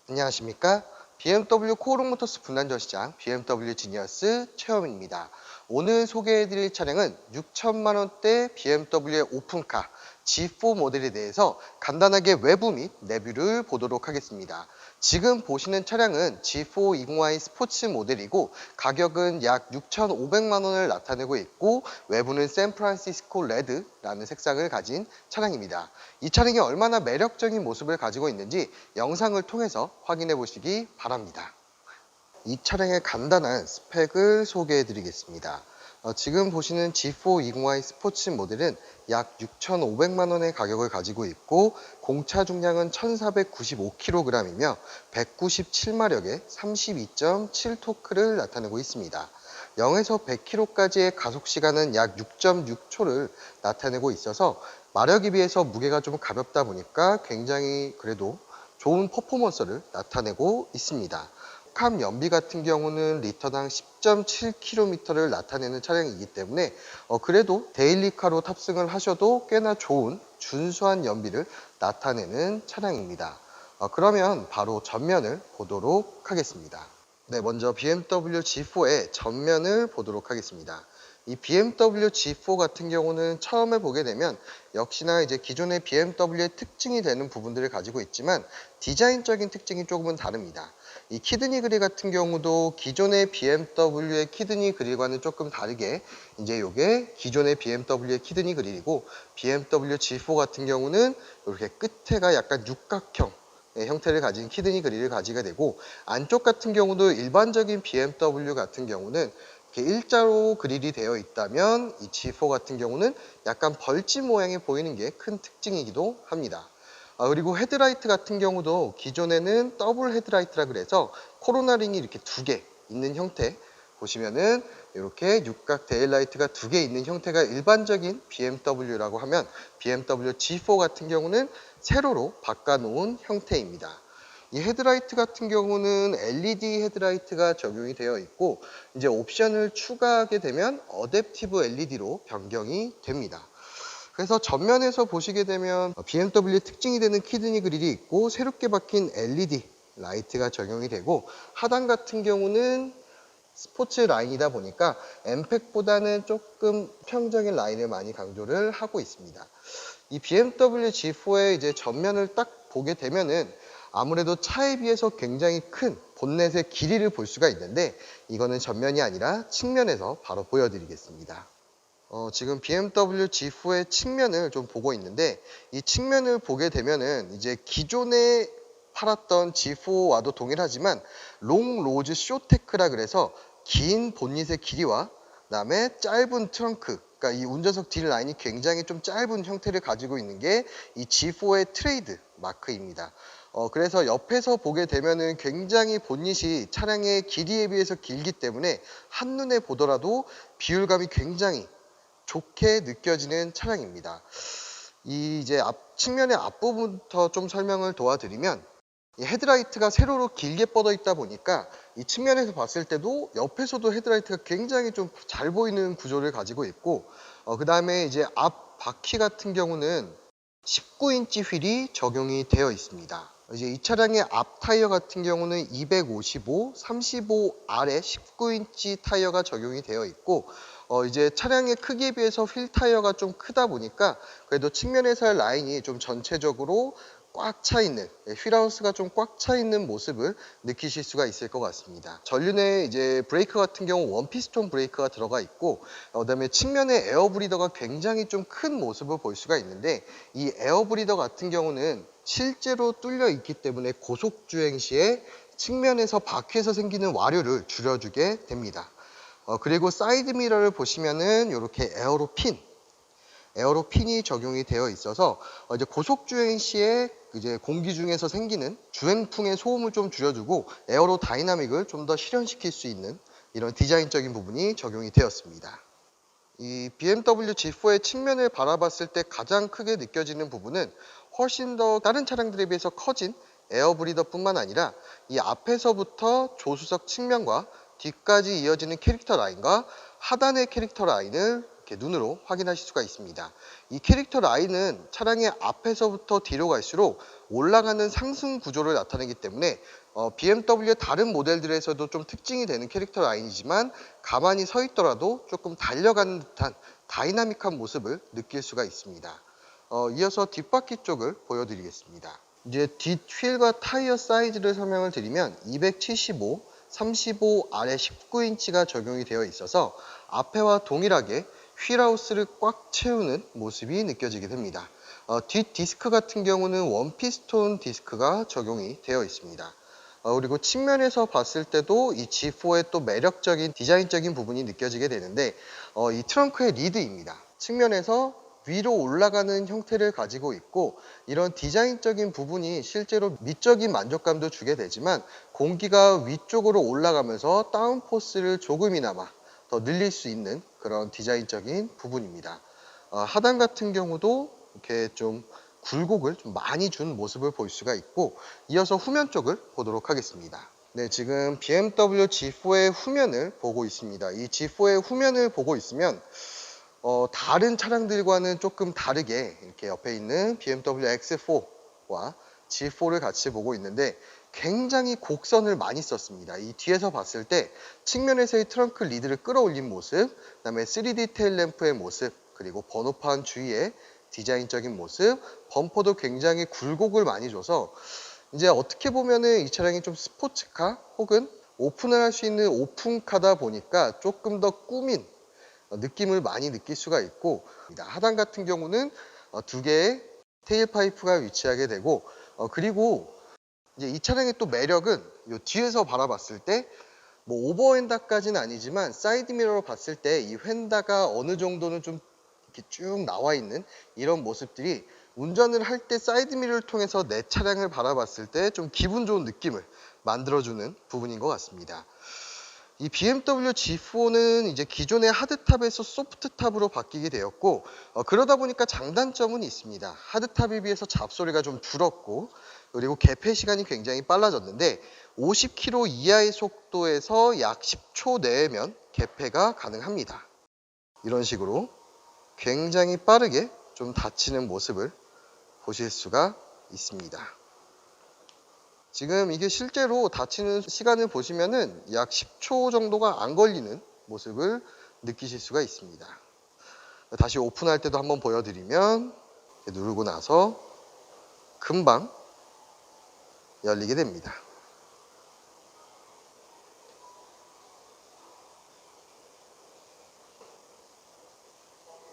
안녕하십니까? BMW 코오롱 모터스 분란전 시장 BMW 지니어스 최영입니다. 오늘 소개해드릴 차량은 6천만 원대 BMW의 오픈카 G4 모델에 대해서 간단하게 외부 및 내부를 보도록 하겠습니다. 지금 보시는 차량은 G4 20i 스포츠 모델이고 가격은 약 6,500만 원을 나타내고 있고 외부는 샌프란시스코 레드라는 색상을 가진 차량입니다. 이 차량이 얼마나 매력적인 모습을 가지고 있는지 영상을 통해서 확인해 보시기 바랍니다. 이 차량의 간단한 스펙을 소개해 드리겠습니다. 지금 보시는 G4 20i 스포츠 모델은 약 6,500만 원의 가격을 가지고 있고 공차 중량은 1,495kg이며 197마력의 32.7 토크를 나타내고 있습니다. 0에서 100km까지의 가속 시간은 약 6.6초를 나타내고 있어서 마력에 비해서 무게가 좀 가볍다 보니까 굉장히 그래도 좋은 퍼포먼스를 나타내고 있습니다. 캄 연비 같은 경우는 리터당 10.7km를 나타내는 차량이기 때문에 그래도 데일리카로 탑승을 하셔도 꽤나 좋은 준수한 연비를 나타내는 차량입니다. 그러면 바로 전면을 보도록 하겠습니다. 네, 먼저 BMW G4의 전면을 보도록 하겠습니다. 이 BMW G4 같은 경우는 처음에 보게 되면 역시나 이제 기존의 BMW의 특징이 되는 부분들을 가지고 있지만 디자인적인 특징이 조금은 다릅니다. 이 키드니 그릴 같은 경우도 기존의 BMW의 키드니 그릴과는 조금 다르게 이제 이게 기존의 BMW의 키드니 그릴이고 BMW G4 같은 경우는 이렇게 끝에가 약간 육각형 형태를 가진 키드니 그릴을 가지게 되고 안쪽 같은 경우도 일반적인 BMW 같은 경우는 이렇게 일자로 그릴이 되어 있다면 이 G4 같은 경우는 약간 벌집 모양이 보이는 게 큰 특징이기도 합니다. 그리고 헤드라이트 같은 경우도 기존에는 더블 헤드라이트라 그래서 코로나링이 이렇게 두 개 있는 형태 보시면은 이렇게 육각 데일라이트가 두 개 있는 형태가 일반적인 BMW라고 하면 BMW G4 같은 경우는 세로로 바꿔놓은 형태입니다. 이 헤드라이트 같은 경우는 LED 헤드라이트가 적용이 되어 있고 이제 옵션을 추가하게 되면 어댑티브 LED로 변경이 됩니다. 그래서 전면에서 보시게 되면 BMW의 특징이 되는 키드니 그릴이 있고 새롭게 박힌 LED 라이트가 적용이 되고 하단 같은 경우는 스포츠 라인이다 보니까 엠팩보다는 조금 평정인 라인을 많이 강조를 하고 있습니다. 이 BMW G4의 이제 전면을 딱 보게 되면은 아무래도 차에 비해서 굉장히 큰 본넷의 길이를 볼 수가 있는데 이거는 전면이 아니라 측면에서 바로 보여드리겠습니다. 지금 BMW G4의 측면을 좀 보고 있는데 이 측면을 보게 되면은 이제 기존에 팔았던 G4와도 동일하지만 롱 로즈 쇼테크라 그래서 긴 본닛의 길이와 그다음에 짧은 트렁크 그러니까 이 운전석 딜 라인이 굉장히 좀 짧은 형태를 가지고 있는 게 이 G4의 트레이드 마크입니다. 그래서 옆에서 보게 되면은 굉장히 본닛이 차량의 길이에 비해서 길기 때문에 한눈에 보더라도 비율감이 굉장히 좋게 느껴지는 차량입니다. 이제 측면의 앞부분부터 좀 설명을 도와드리면 이 헤드라이트가 세로로 길게 뻗어 있다 보니까 이 측면에서 봤을 때도 옆에서도 헤드라이트가 굉장히 좀 잘 보이는 구조를 가지고 있고 그 다음에 이제 앞 바퀴 같은 경우는 19인치 휠이 적용이 되어 있습니다. 이제 이 차량의 앞 타이어 같은 경우는 255, 35R에 19인치 타이어가 적용이 되어 있고 이제 차량의 크기에 비해서 휠 타이어가 좀 크다 보니까 그래도 측면에서의 라인이 좀 전체적으로 꽉 차 있는 휠하우스가 좀 꽉 차 있는 모습을 느끼실 수가 있을 것 같습니다. 전륜에 이제 브레이크 같은 경우 원피스톤 브레이크가 들어가 있고 그다음에 측면에 에어 브리더가 굉장히 좀 큰 모습을 볼 수가 있는데 이 에어 브리더 같은 경우는 실제로 뚫려 있기 때문에 고속 주행 시에 측면에서 바퀴에서 생기는 와류를 줄여주게 됩니다. 그리고 사이드 미러를 보시면은 이렇게 에어로핀이 적용이 되어 있어서 이제 고속 주행 시에 이제 공기 중에서 생기는 주행풍의 소음을 좀 줄여주고 에어로 다이나믹을 좀 더 실현시킬 수 있는 이런 디자인적인 부분이 적용이 되었습니다. 이 BMW G4의 측면을 바라봤을 때 가장 크게 느껴지는 부분은 훨씬 더 다른 차량들에 비해서 커진 에어 브리더 뿐만 아니라 이 앞에서부터 조수석 측면과 뒤까지 이어지는 캐릭터 라인과 하단의 캐릭터 라인을 이렇게 눈으로 확인하실 수가 있습니다. 이 캐릭터 라인은 차량의 앞에서부터 뒤로 갈수록 올라가는 상승 구조를 나타내기 때문에 BMW의 다른 모델들에서도 좀 특징이 되는 캐릭터 라인이지만 가만히 서 있더라도 조금 달려가는 듯한 다이나믹한 모습을 느낄 수가 있습니다. 이어서 뒷바퀴 쪽을 보여드리겠습니다. 이제 뒷 휠과 타이어 사이즈를 설명을 드리면 275, 35 아래 19인치가 적용이 되어 있어서 앞에와 동일하게 휠하우스를 꽉 채우는 모습이 느껴지게 됩니다. 뒷 디스크 같은 경우는 원피스톤 디스크가 적용이 되어 있습니다. 그리고 측면에서 봤을 때도 이 G4의 또 매력적인 디자인적인 부분이 느껴지게 되는데 이 트렁크의 리드입니다. 측면에서 위로 올라가는 형태를 가지고 있고 이런 디자인적인 부분이 실제로 미적인 만족감도 주게 되지만 공기가 위쪽으로 올라가면서 다운포스를 조금이나마 더 늘릴 수 있는 그런 디자인적인 부분입니다. 하단 같은 경우도 이렇게 좀 굴곡을 좀 많이 준 모습을 볼 수가 있고 이어서 후면 쪽을 보도록 하겠습니다. 네, 지금 BMW G4의 후면을 보고 있습니다. 이 G4의 후면을 보고 있으면 다른 차량들과는 조금 다르게 이렇게 옆에 있는 BMW X4와 G4를 같이 보고 있는데 굉장히 곡선을 많이 썼습니다. 이 뒤에서 봤을 때 측면에서의 트렁크 리드를 끌어올린 모습, 그 다음에 3D 테일 램프의 모습, 그리고 번호판 주위의 디자인적인 모습, 범퍼도 굉장히 굴곡을 많이 줘서 이제 어떻게 보면은 이 차량이 좀 스포츠카 혹은 오픈을 할 수 있는 오픈카다 보니까 조금 더 꾸민 느낌을 많이 느낄 수가 있고 하단 같은 경우는 두 개의 테일 파이프가 위치하게 되고 그리고 이제 이 차량의 또 매력은 이 뒤에서 바라봤을 때 뭐 오버핸다까지는 아니지만 사이드 미러로 봤을 때 이 휀다가 어느 정도는 좀 이렇게 쭉 나와 있는 이런 모습들이 운전을 할 때 사이드 미러를 통해서 내 차량을 바라봤을 때 좀 기분 좋은 느낌을 만들어주는 부분인 것 같습니다. 이 BMW G4는 이제 기존의 하드탑에서 소프트탑으로 바뀌게 되었고 그러다 보니까 장단점은 있습니다. 하드탑에 비해서 잡소리가 좀 줄었고 그리고 개폐 시간이 굉장히 빨라졌는데 50km 이하의 속도에서 약 10초 내면 개폐가 가능합니다. 이런 식으로 굉장히 빠르게 좀 닫히는 모습을 보실 수가 있습니다. 지금 이게 실제로 닫히는 시간을 보시면은 약 10초 정도가 안 걸리는 모습을 느끼실 수가 있습니다. 다시 오픈할 때도 한번 보여드리면 누르고 나서 금방 열리게 됩니다.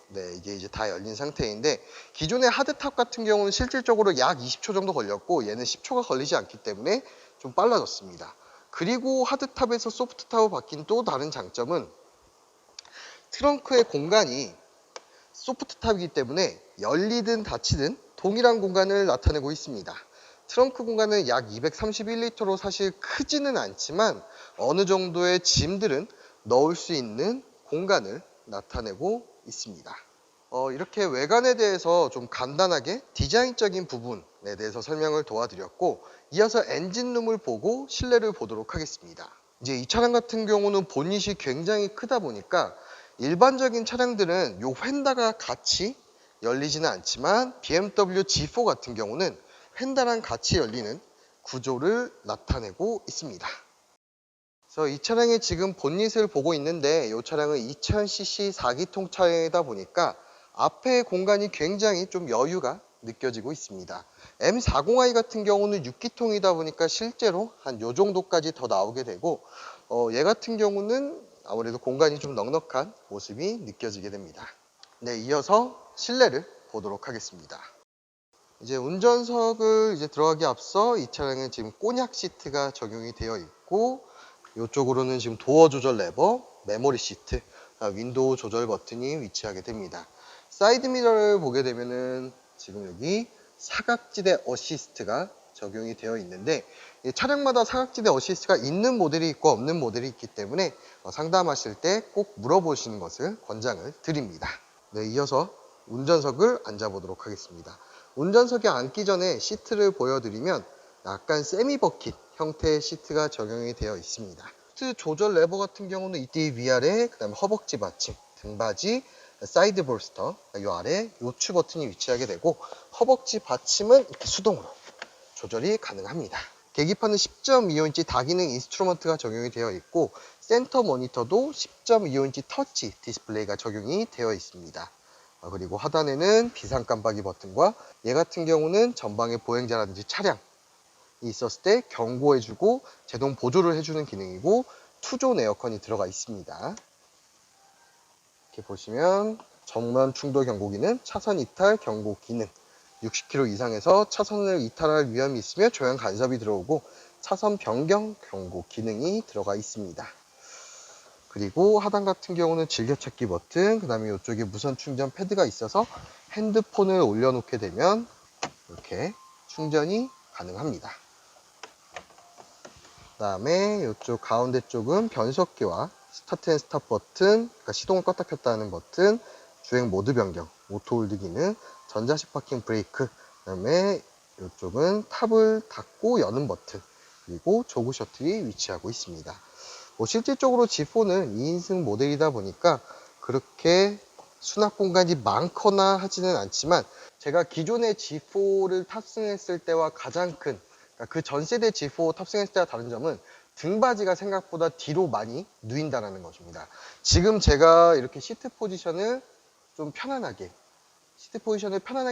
네, 이게 이제 다 열린 상태인데 기존의 하드탑 같은 경우는 실질적으로 약 20초 정도 걸렸고 얘는 10초가 걸리지 않기 때문에 좀 빨라졌습니다. 그리고 하드탑에서 소프트탑으로 바뀐 또 다른 장점은 트렁크의 공간이 소프트탑이기 때문에 열리든 닫히든 동일한 공간을 나타내고 있습니다. 트렁크 공간은 약 231리터로 사실 크지는 않지만 어느 정도의 짐들은 넣을 수 있는 공간을 나타내고 있습니다. 이렇게 외관에 대해서 좀 간단하게 디자인적인 부분에 대해서 설명을 도와드렸고 이어서 엔진룸을 보고 실내를 보도록 하겠습니다. 이제 이 차량 같은 경우는 보닛이 굉장히 크다 보니까 일반적인 차량들은 요 휀다가 같이 열리지는 않지만 BMW G4 같은 경우는 휀다랑 같이 열리는 구조를 나타내고 있습니다. 그래서 이 차량의 지금 본닛을 보고 있는데 이 차량은 2000cc 4기통 차량이다 보니까 앞에 공간이 굉장히 좀 여유가 느껴지고 있습니다. M40i 같은 경우는 6기통이다 보니까 실제로 한 요 정도까지 더 나오게 되고 얘 같은 경우는 아무래도 공간이 좀 넉넉한 모습이 느껴지게 됩니다. 네, 이어서 실내를 보도록 하겠습니다. 이제 운전석을 이제 들어가기 앞서 이 차량은 지금 꼬냑 시트가 적용이 되어 있고 이쪽으로는 지금 도어 조절 레버, 메모리 시트, 윈도우 조절 버튼이 위치하게 됩니다. 사이드 미러를 보게 되면은 지금 여기 사각지대 어시스트가 적용이 되어 있는데 차량마다 사각지대 어시스트가 있는 모델이 있고 없는 모델이 있기 때문에 상담하실 때 꼭 물어보시는 것을 권장을 드립니다. 네, 이어서 운전석을 앉아보도록 하겠습니다. 운전석에 앉기 전에 시트를 보여드리면 약간 세미 버킷 형태의 시트가 적용이 되어 있습니다. 시트 조절 레버 같은 경우는 이띠 위아래, 그 다음에 허벅지 받침, 등받이, 사이드 볼스터, 이 아래 요추 버튼이 위치하게 되고 허벅지 받침은 이렇게 수동으로 조절이 가능합니다. 계기판은 10.25인치 다기능 인스트루먼트가 적용이 되어 있고 센터 모니터도 10.25인치 터치 디스플레이가 적용이 되어 있습니다. 그리고 하단에는 비상 깜빡이 버튼과 얘 같은 경우는 전방에 보행자라든지 차량이 있었을 때 경고해주고 제동 보조를 해주는 기능이고 투존 에어컨이 들어가 있습니다. 이렇게 보시면 전면 충돌 경고기는 차선 이탈 경고 기능, 60km 이상에서 차선을 이탈할 위험이 있으며 조향 간섭이 들어오고 차선 변경 경고 기능이 들어가 있습니다. 그리고 하단 같은 경우는 즐겨찾기 버튼, 그 다음에 이쪽에 무선 충전 패드가 있어서 핸드폰을 올려놓게 되면 이렇게 충전이 가능합니다. 그 다음에 이쪽 가운데 쪽은 변속기와 스타트 앤 스탑 버튼, 그러니까 시동을 껐다 켰다 하는 버튼, 주행 모드 변경, 오토 홀드 기능, 전자식 파킹 브레이크, 그 다음에 이쪽은 탑을 닫고 여는 버튼, 그리고 조그 셔틀이 위치하고 있습니다. 실질적으로 G4는 2인승 모델이다 보니까 그렇게 수납 공간이 많거나 하지는 않지만 제가 기존의 G4를 탑승했을 때와 가장 큰, 그러니까 그 전 세대 G4 탑승했을 때와 다른 점은 등받이가 생각보다 뒤로 많이 누인다는 것입니다. 지금 제가 이렇게 시트 포지션을 좀 편안하게,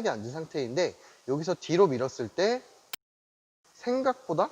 앉은 상태인데 여기서 뒤로 밀었을 때 생각보다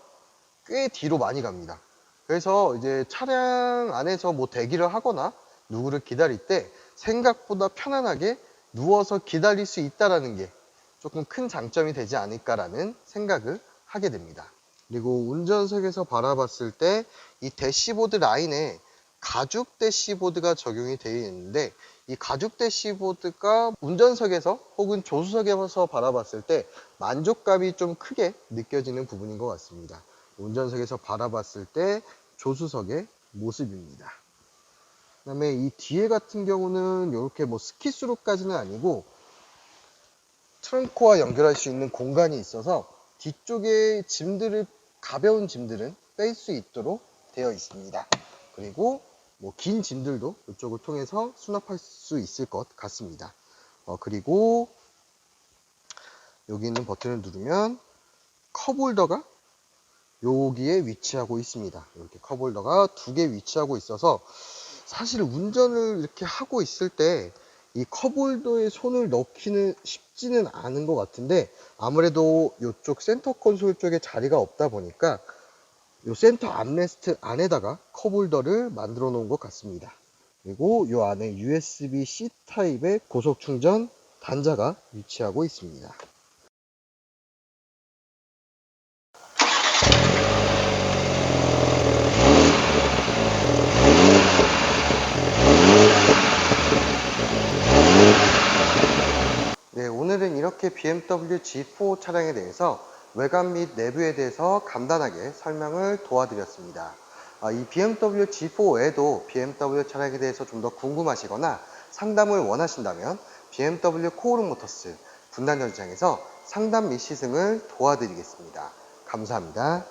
꽤 뒤로 많이 갑니다. 그래서 이제 차량 안에서 뭐 대기를 하거나 누구를 기다릴 때 생각보다 편안하게 누워서 기다릴 수 있다는 게 조금 큰 장점이 되지 않을까라는 생각을 하게 됩니다. 그리고 운전석에서 바라봤을 때 이 대시보드 라인에 가죽 대시보드가 적용이 되어 있는데 이 가죽 대시보드가 운전석에서 혹은 조수석에서 바라봤을 때 만족감이 좀 크게 느껴지는 부분인 것 같습니다. 운전석에서 바라봤을 때 조수석의 모습입니다. 그 다음에 이 뒤에 같은 경우는 이렇게 뭐 스키스로까지는 아니고 트렁크와 연결할 수 있는 공간이 있어서 뒤쪽에 짐들을, 가벼운 짐들은 뺄 수 있도록 되어 있습니다. 그리고 뭐 긴 짐들도 이쪽을 통해서 수납할 수 있을 것 같습니다. 그리고 여기 있는 버튼을 누르면 컵홀더가 여기에 위치하고 있습니다. 이렇게 컵홀더가 2개 위치하고 있어서 사실 운전을 이렇게 하고 있을 때 이 컵홀더에 손을 넣기는 쉽지는 않은 것 같은데 아무래도 이쪽 센터 콘솔 쪽에 자리가 없다 보니까 이 센터 암레스트 안에다가 컵홀더를 만들어 놓은 것 같습니다. 그리고 이 안에 USB-C 타입의 고속 충전 단자가 위치하고 있습니다. 네, 오늘은 이렇게 BMW G4 차량에 대해서 외관 및 내부에 대해서 간단하게 설명을 도와드렸습니다. 이 BMW G4 외에도 BMW 차량에 대해서 좀 더 궁금하시거나 상담을 원하신다면 BMW 코오롱 모터스 분당 연장에서 상담 및 시승을 도와드리겠습니다. 감사합니다.